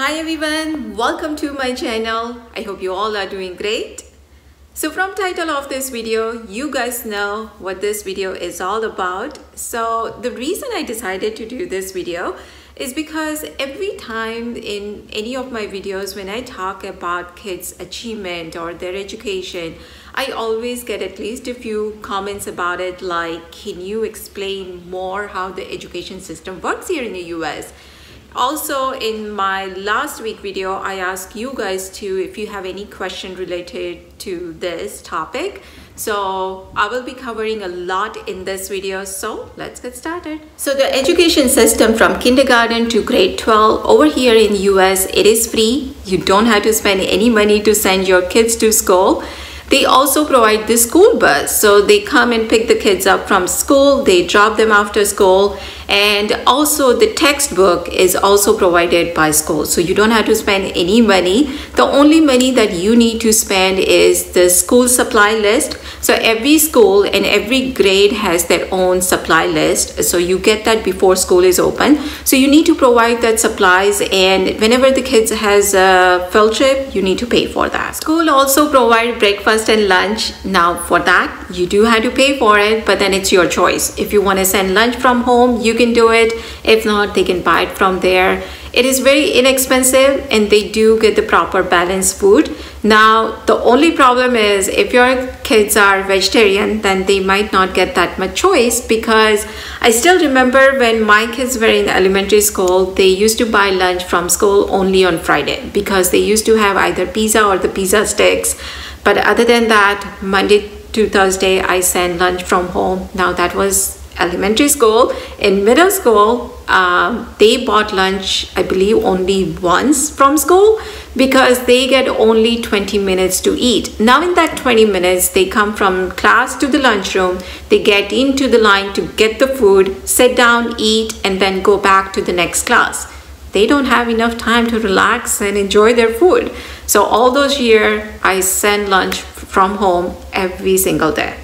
Hi everyone, welcome to my channel. I hope you all are doing great. So from title of this video, you guys know what this video is all about. So the reason I decided to do this video is because every time in any of my videos when I talk about kids' achievement or their education, I always get at least a few comments about it like, can you explain more how the education system works here in the US? Also, in my last week video, I asked you guys if you have any question related to this topic. So I will be covering a lot in this video. So let's get started. So the education system from kindergarten to grade 12 over here in the US, it is free. You don't have to spend any money to send your kids to school. They also provide the school bus. So they come and pick the kids up from school. They drop them after school. And also the textbook is also provided by school. So you don't have to spend any money. The only money that you need to spend is the school supply list. So every school and every grade has their own supply list. So you get that before school is open. So you need to provide that supplies, and whenever the kids has a field trip, you need to pay for that. School also provide breakfast and lunch. Now for that, you do have to pay for it, but then it's your choice. If you want to send lunch from home, you can do it. If not, they can buy it from there. It is very inexpensive and they do get the proper balanced food. Now, the only problem is if your kids are vegetarian, then they might not get that much choice, because I still remember when my kids were in elementary school, they used to buy lunch from school only on Friday because they used to have either pizza or the pizza sticks. But other than that, Monday to Thursday, I send lunch from home. Now that was elementary school. In middle school, they bought lunch, I believe, only once from school because they get only 20 minutes to eat. Now in that 20 minutes, they come from class to the lunchroom, they get into the line to get the food, sit down, eat, and then go back to the next class. They don't have enough time to relax and enjoy their food. So all those years, I send lunch from home every single day.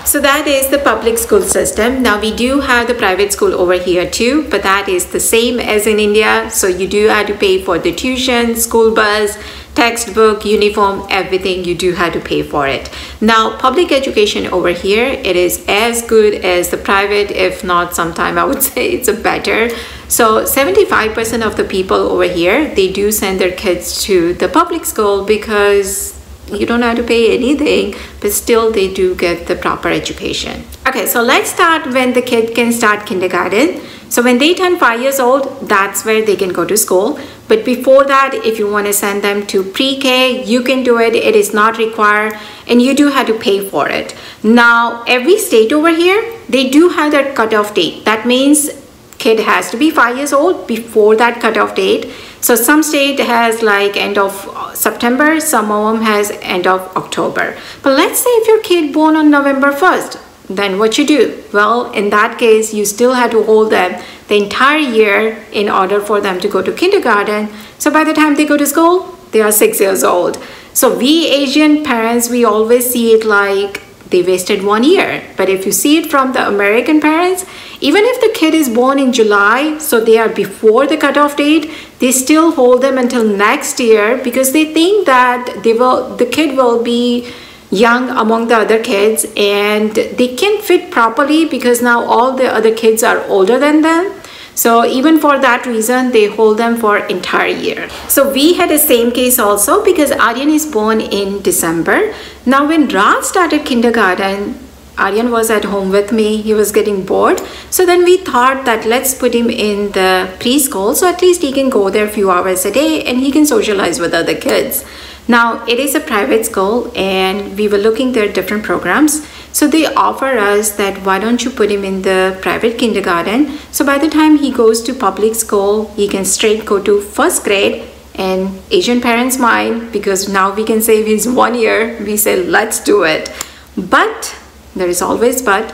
So that is the public school system. Now we do have the private school over here too, but that is the same as in India. So you do have to pay for the tuition, school bus, textbook, uniform, everything. You do have to pay for it. Now public education over here, it is as good as the private, if not sometime I would say it's a better. So 75% of the people over here, they do send their kids to the public school because you don't have to pay anything, but still they do get the proper education. Okay, so let's start when the kid can start kindergarten. So when they turn 5 years old, that's where they can go to school. But before that, if you want to send them to pre-K, you can do it. It is not required, and you do have to pay for it. Now, every state over here, they do have their cutoff date. That means kid has to be 5 years old before that cutoff date. So some state has like end of September, some of them has end of October. But let's say if your kid born on November 1st, then what you do? Well, in that case, you still have to hold them the entire year in order for them to go to kindergarten. So by the time they go to school, they are 6 years old. So we Asian parents, we always see it like they wasted 1 year. But if you see it from the American parents, even if the kid is born in July, so they are before the cutoff date, they still hold them until next year because they think that the kid will be young among the other kids and they can fit properly because now all the other kids are older than them. So even for that reason, they hold them for entire year. So we had the same case also because Aryan is born in December. Now when Raj started kindergarten, Aryan was at home with me. He was getting bored. So then we thought that let's put him in the preschool. So at least he can go there a few hours a day and he can socialize with other kids. Now it is a private school and we were looking there at different programs. So they offer us that why don't you put him in the private kindergarten. So by the time he goes to public school, he can straight go to first grade. And Asian parents mind because now we can save his 1 year. We say let's do it. But there is always but.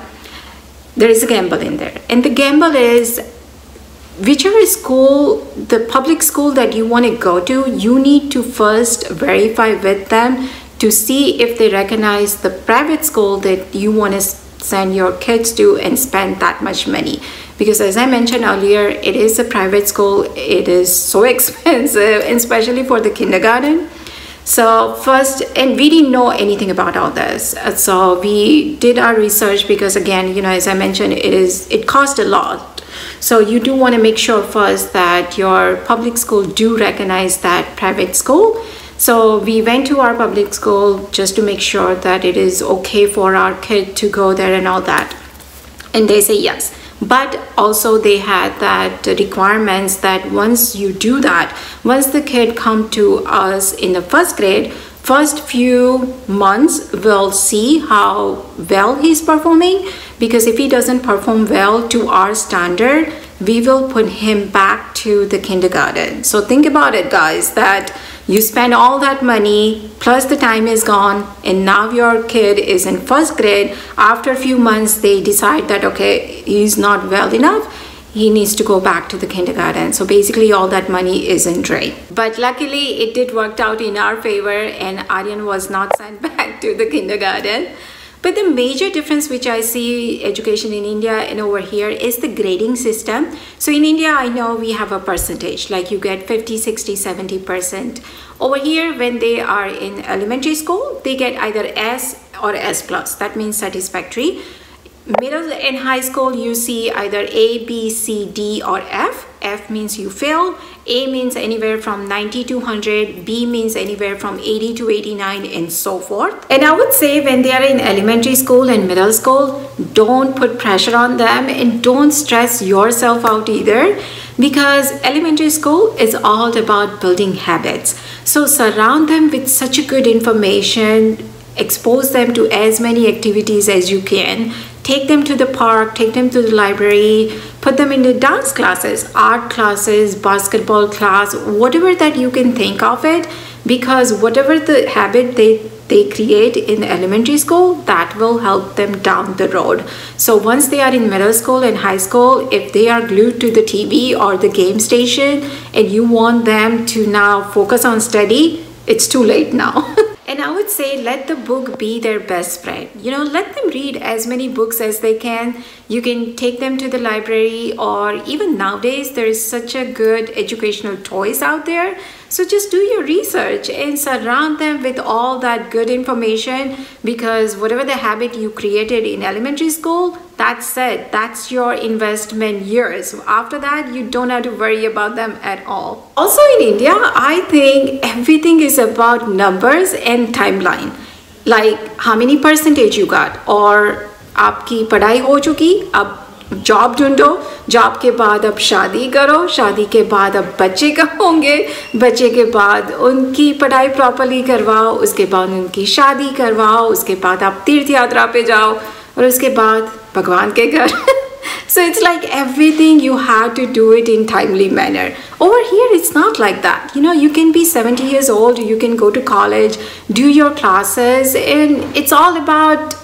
There is a gamble in there. And the gamble is whichever school, the public school that you want to go to, you need to first verify with them to see if they recognize the private school that you want to send your kids to and spend that much money. because as I mentioned earlier, it is a private school. It is so expensive, especially for the kindergarten. So first, and we didn't know anything about all this, so we did our research, because again, you know, as I mentioned, it cost a lot. So you do want to make sure first that your public school do recognize that private school. So we went to our public school just to make sure that it is okay for our kid to go there and all that, and they say yes. But also they had that requirements that once you do that, once the kid come to us in the first grade, first few months we'll see how well he's performing, because if he doesn't perform well to our standard, we will put him back to the kindergarten. So think about it, guys, that you spend all that money, plus the time is gone, and now your kid is in first grade. After a few months, they decide that, okay, he's not well enough, he needs to go back to the kindergarten. So basically all that money is in drain. But luckily it did work out in our favor, and Aryan was not sent back to the kindergarten. But the major difference which I see education in India and over here is the grading system. So in India, I know we have a percentage, like you get 50, 60, 70%. Over here, when they are in elementary school, they get either S or S plus. That means satisfactory. Middle and high school, you see either A, B, C, D or F. F means you fail. A means anywhere from 90 to 100. B means anywhere from 80 to 89 and so forth. And I would say when they are in elementary school and middle school, don't put pressure on them and don't stress yourself out either, because elementary school is all about building habits. So surround them with such a good information, expose them to as many activities as you can. Take them to the park, take them to the library, put them in the dance classes, art classes, basketball class, whatever that you can think of it, because whatever the habit they create in elementary school, that will help them down the road. So once they are in middle school and high school, if they are glued to the TV or the game station and you want them to now focus on study, it's too late now. And I would say let the book be their best friend. You know, let them read as many books as they can. You can take them to the library, or even nowadays there is such a good educational toys out there. So just do your research and surround them with all that good information, because whatever the habit you created in elementary school, that's it. That's your investment years. After that, you don't have to worry about them at all. Also in India, I think everything is about numbers and timeline. Like how many percentage you got, or आपकी पढ़ाई हो चुकी, अब job ढूंढो, job के बाद अब शादी करो, शादी के बाद अब बच्चे कब होंगे, बच्चे के बाद उनकी पढ़ाई प्रॉपर्ली करवाओ, उसके बाद उनकी शादी करवाओ, उसके बाद आप तीर्थ यात्रा पे जाओ, और उसके बाद भगवान के घर. So it's like everything you have to do it in timely manner. Over here, it's not like that. You know, you can be 70 years old, you can go to college, do your classes, and it's all about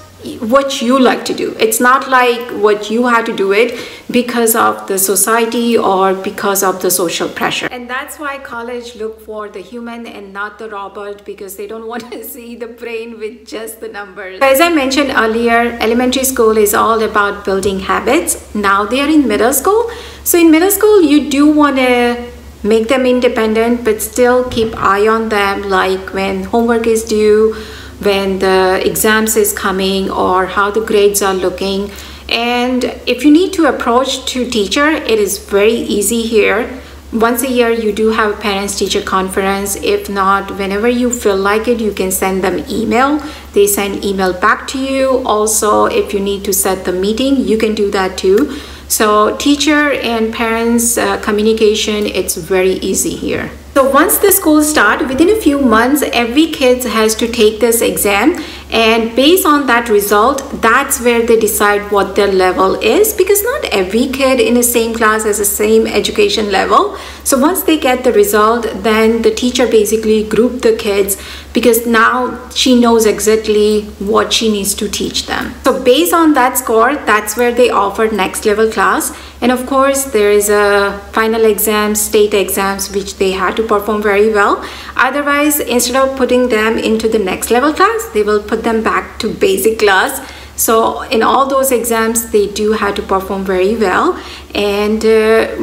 what you like to do. It's not like what you have to do it because of the society or because of the social pressure. And that's why college look for the human and not the robot, because they don't want to see the brain with just the numbers. As I mentioned earlier, elementary school is all about building habits. Now they are in middle school. So in middle school, you do want to make them independent, but still keep eye on them, like when homework is due, when the exams is coming, or how the grades are looking. And if you need to approach to teacher, it is very easy here. Once a year you do have a parents teacher conference. If not, whenever you feel like it, you can send them email. They send email back to you. Also, if you need to set the meeting, you can do that too. So teacher and parents communication, it's very easy here. So once the school start, within a few months, every kid has to take this exam, and based on that result, that's where they decide what their level is, because not every kid in the same class has the same education level. So once they get the result, then the teacher basically group the kids, because now she knows exactly what she needs to teach them. So based on that score, that's where they offer next level class. And of course, there is a final exam, state exams, which they had to perform very well. Otherwise, instead of putting them into the next level class, they will put them back to basic class. So in all those exams, they do have to perform very well. And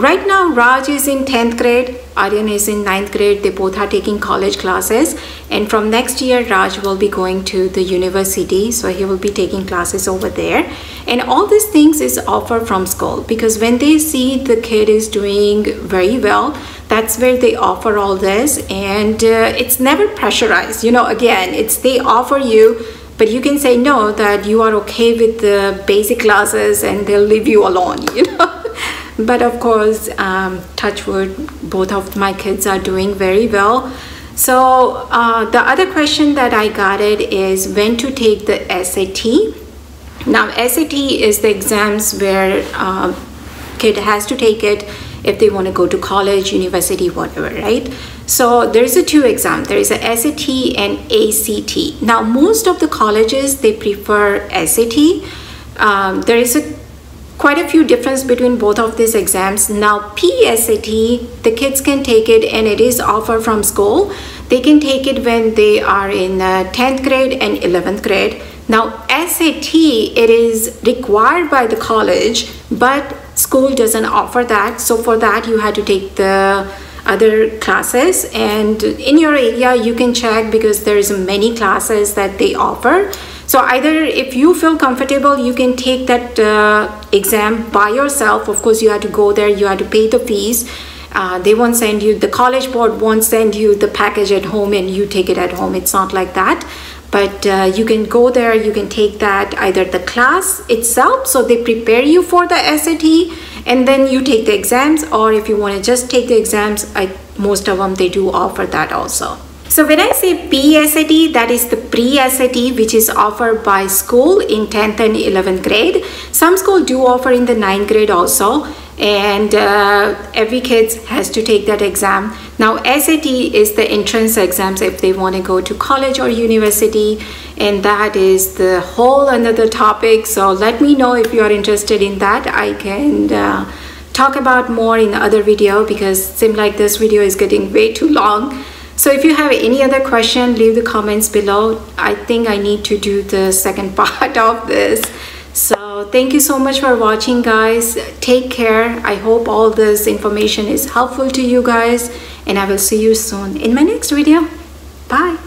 right now, Raj is in 10th grade, Aryan is in 9th grade. They both are taking college classes. And from next year, Raj will be going to the university. So he will be taking classes over there. And all these things is offered from school, because when they see the kid is doing very well, that's where they offer all this. And it's never pressurized. You know, again, it's they offer you, but you can say no, that you are okay with the basic classes and they'll leave you alone, you know. But of course, touch wood, both of my kids are doing very well. So the other question that I got it is when to take the SAT. Now SAT is the exams where kid has to take it if they want to go to college, university, whatever, right? So there's a two exam. There is a SAT and ACT. Now most of the colleges, they prefer SAT. There is quite a few difference between both of these exams. Now PSAT, the kids can take it and it is offered from school. They can take it when they are in 10th grade and 11th grade. Now SAT, it is required by the college, but school doesn't offer that. So for that, you had to take the other classes, and in your area you can check, because there is many classes that they offer. So either if you feel comfortable, you can take that exam by yourself. Of course, you have to go there, you have to pay the fees. They won't send you, the college board won't send you the package at home and you take it at home. It's not like that. But you can go there, you can take that, either the class itself, so they prepare you for the SAT, and then you take the exams, or if you want to just take the exams, most of them, they do offer that also. So when I say PSAT, that is the pre-SAT, which is offered by school in 10th and 11th grade. Some schools do offer in the 9th grade also, and every kid has to take that exam. Now SAT is the entrance exams if they want to go to college or university, and that is the whole another topic. So let me know if you are interested in that. I can talk about more in the other video, because it seems like this video is getting way too long. So if you have any other question, leave the comments below. I think I need to do the second part of this. So thank you so much for watching, guys. Take care. I hope all this information is helpful to you guys, and I will see you soon in my next video. Bye.